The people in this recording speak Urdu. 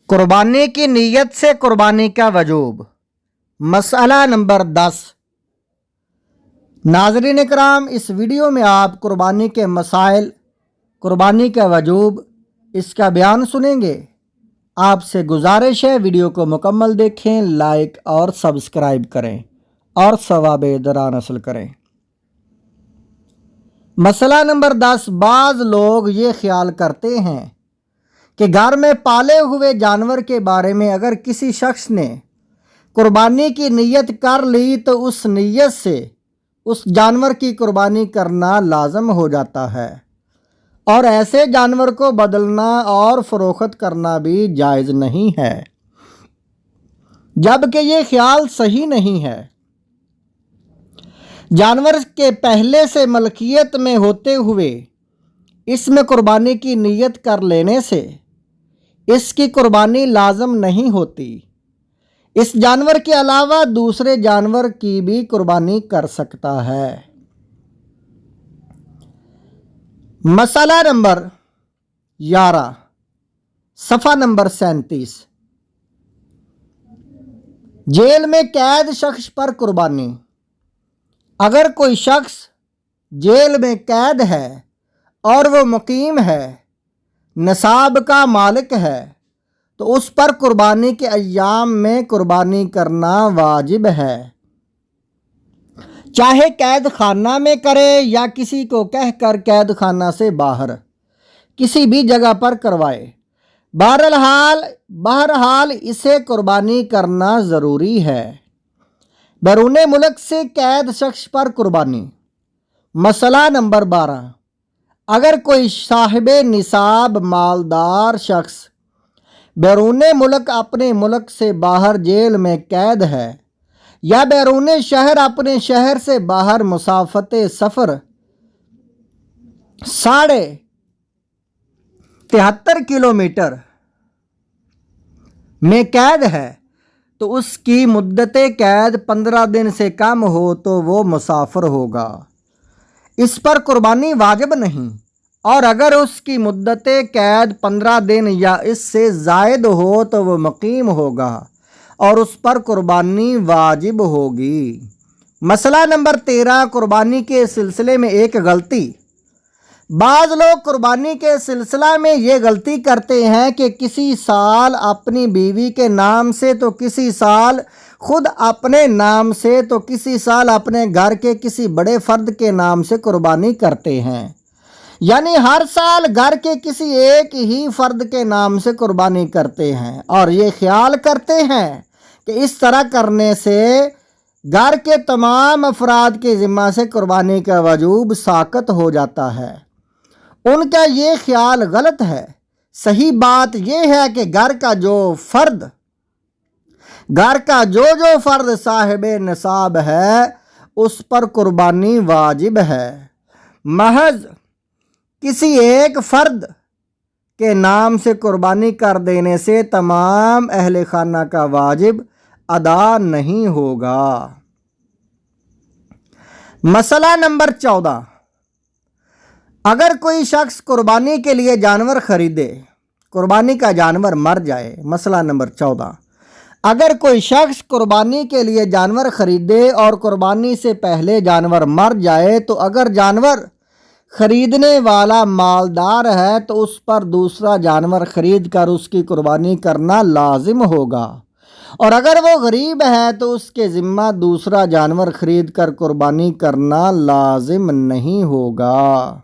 قربانی کی نیت سے قربانی کا وجوب۔ مسئلہ نمبر 10۔ ناظرین کرام، اس ویڈیو میں آپ قربانی کے مسائل، قربانی کا وجوب، اس کا بیان سنیں گے۔ آپ سے گزارش ہے ویڈیو کو مکمل دیکھیں، لائک اور سبسکرائب کریں اور ثواب دران حاصل کریں۔ مسئلہ نمبر 10۔ بعض لوگ یہ خیال کرتے ہیں کہ گھر میں پالے ہوئے جانور کے بارے میں اگر کسی شخص نے قربانی کی نیت کر لی تو اس نیت سے اس جانور کی قربانی کرنا لازم ہو جاتا ہے، اور ایسے جانور کو بدلنا اور فروخت کرنا بھی جائز نہیں ہے، جبکہ یہ خیال صحیح نہیں ہے۔ جانور کے پہلے سے ملکیت میں ہوتے ہوئے اس میں قربانی کی نیت کر لینے سے اس کی قربانی لازم نہیں ہوتی۔ اس جانور کے علاوہ دوسرے جانور کی بھی قربانی کر سکتا ہے۔ مسئلہ نمبر 11، صفحہ نمبر 37۔ جیل میں قید شخص پر قربانی۔ اگر کوئی شخص جیل میں قید ہے اور وہ مقیم ہے، نصاب کا مالک ہے، تو اس پر قربانی کے ایام میں قربانی کرنا واجب ہے، چاہے قید خانہ میں کرے یا کسی کو کہہ کر قید خانہ سے باہر کسی بھی جگہ پر کروائے۔ بہرحال اسے قربانی کرنا ضروری ہے۔ بیرون ملک سے قید شخص پر قربانی۔ مسئلہ نمبر 12۔ اگر کوئی صاحب نصاب مالدار شخص بیرون ملک اپنے ملک سے باہر جیل میں قید ہے، یا بیرون شہر اپنے شہر سے باہر مسافت سفر 73.5 کلومیٹر میں قید ہے، تو اس کی مدت قید 15 دن سے کم ہو تو وہ مسافر ہوگا، اس پر قربانی واجب نہیں، اور اگر اس کی مدت قید 15 دن یا اس سے زائد ہو تو وہ مقیم ہوگا اور اس پر قربانی واجب ہوگی۔ مسئلہ نمبر 13۔ قربانی کے سلسلے میں ایک غلطی۔ بعض لوگ قربانی کے سلسلہ میں یہ غلطی کرتے ہیں کہ کسی سال اپنی بیوی کے نام سے تو کسی سال خود اپنے نام سے تو کسی سال اپنے گھر کے کسی بڑے فرد کے نام سے قربانی کرتے ہیں، یعنی ہر سال گھر کے کسی ایک ہی فرد کے نام سے قربانی کرتے ہیں، اور یہ خیال کرتے ہیں کہ اس طرح کرنے سے گھر کے تمام افراد کے ذمہ سے قربانی کا وجوب ساقط ہو جاتا ہے۔ ان کا یہ خیال غلط ہے۔ صحیح بات یہ ہے کہ گھر کا جو فرد صاحب نصاب ہے اس پر قربانی واجب ہے۔ محض کسی ایک فرد کے نام سے قربانی کر دینے سے تمام اہل خانہ کا واجب ادا نہیں ہوگا۔ مسئلہ نمبر 14۔ اگر کوئی شخص قربانی کے لیے جانور خریدے، قربانی کا جانور مر جائے۔ مسئلہ نمبر 14۔ اگر کوئی شخص قربانی کے لیے جانور خریدے اور قربانی سے پہلے جانور مر جائے، تو اگر جانور خریدنے والا مالدار ہے تو اس پر دوسرا جانور خرید کر اس کی قربانی کرنا لازم ہوگا، اور اگر وہ غریب ہے تو اس کے ذمہ دوسرا جانور خرید کر قربانی کرنا لازم نہیں ہوگا۔